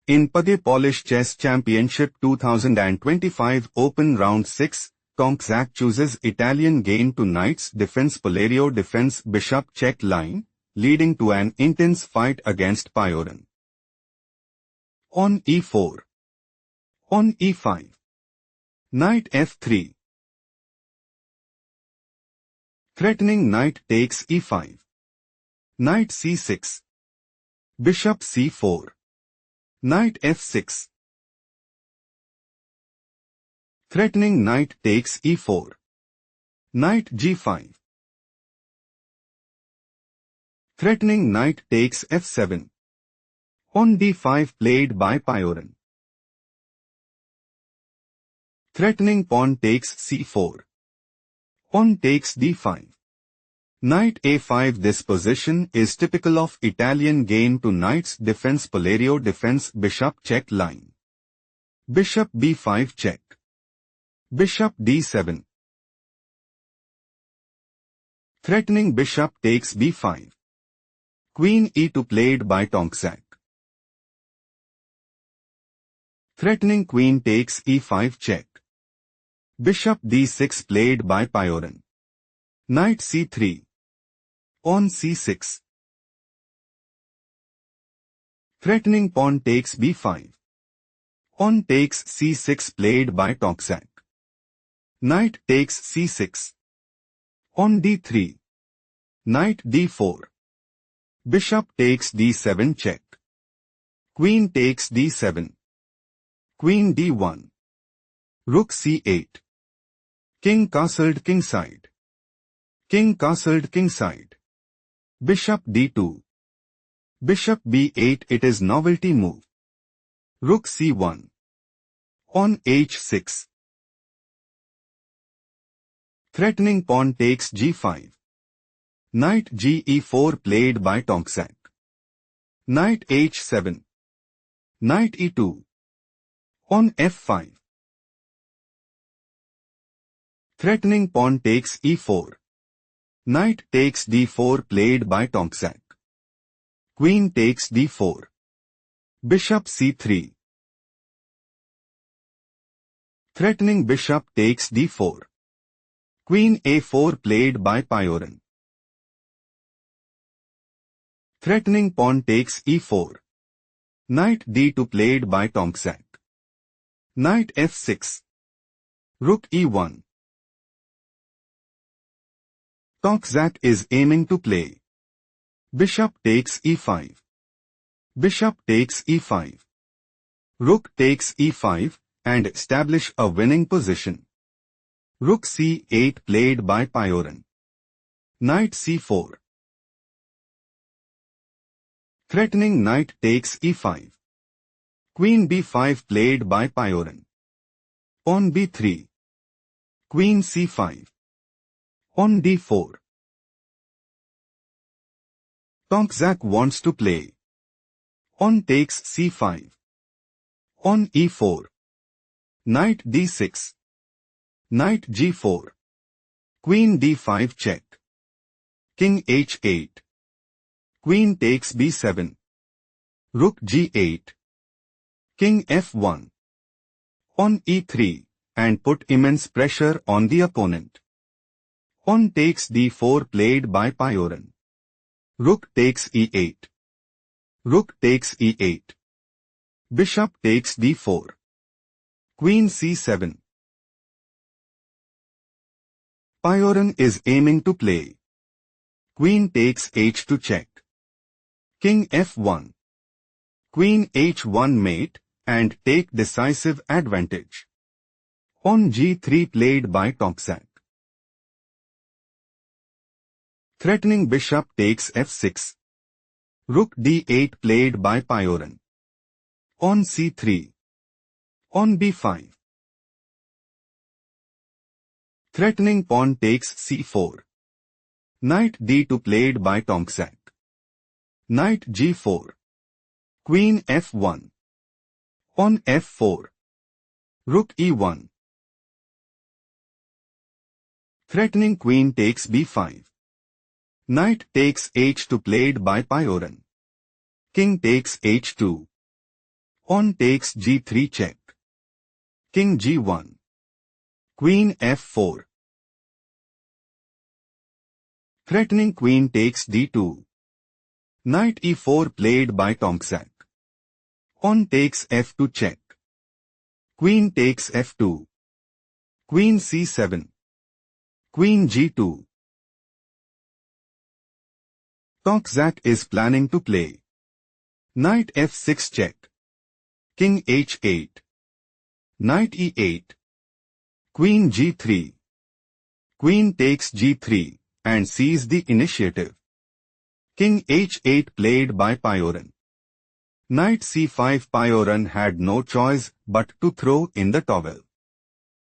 In PGA Polish Chess Championship 2025 Open Round 6, Tomczak chooses Italian game to knight's defense Polario defense bishop check line, leading to an intense fight against Piorun. On e4. On e5. Knight f3. Threatening knight takes e5. Knight c6. Bishop c4. Knight f6. Threatening knight takes e4. Knight g5. Threatening knight takes f7. On d5 played by Piorun. Threatening pawn takes c4. Pawn takes d5. Knight a5. This position is typical of Italian game to knight's defense Polario defense bishop check line. Bishop b5 check. Bishop d7. Threatening bishop takes b5. Queen e2 played by Tomczak. Threatening queen takes e5 check. Bishop d6 played by Piorun. Knight c3. Pawn c6. Threatening pawn takes b5. Pawn takes c6 played by Tomczak. Knight takes c6. Pawn d3. Knight d4. Bishop takes d7 check. Queen takes d7. Queen d1. Rook c8. King castled kingside. King castled kingside. Bishop d2. Bishop b8. It is novelty move. Rook c1. Pawn h6. Threatening pawn takes g5. Knight ge4 played by Tomczak. Knight h7. Knight e2. Pawn f5. Threatening pawn takes e4. Knight takes d4 played by Tomczak. Queen takes d4. Bishop c3. Threatening bishop takes d4. Queen a4 played by Piorun. Threatening pawn takes e4. Knight d2 played by Tomczak. Knight f6. Rook e1. Tomczak is aiming to play. Bishop takes e5. Bishop takes e5. Rook takes e5 and establish a winning position. Rook c8 played by Piorun. Knight c4. Threatening knight takes e5. Queen b5 played by Piorun. Pawn b3. Queen c5. Pawn d4. Tomczak wants to play. Pawn takes c5. Pawn e4. Knight d6. Knight g4. Queen d5 check. King h8. Queen takes b7. Rook g8. King f1. Pawn e3, and put immense pressure on the opponent. Pawn takes d4 played by Piorun. Rook takes e8. Rook takes e8. Bishop takes d4. Queen c7. Piorun is aiming to play. Queen takes h2 check. King f1. Queen h1 mate, and take decisive advantage. Pawn g3 played by Tomczak. Threatening bishop takes f6. Rook d8 played by Piorun. Pawn c3. Pawn b5. Threatening pawn takes c4. Knight d2 played by Tomczak. Knight g4. Queen f1. Pawn f4. Rook e1. Threatening queen takes b5. Knight takes h2 played by Piorun. King takes h2. Pawn takes g3 check. King g1. Queen f4. Threatening queen takes d2. Knight e4 played by Tomczak. Pawn takes f2 check. Queen takes f2. Queen c7. Queen g2. Tomczak is planning to play knight f6 check. King h8. Knight e8. Queen g3. Queen takes g3 and seizes the initiative. King h8 played by Piorun. Knight c5. Piorun had no choice but to throw in the towel.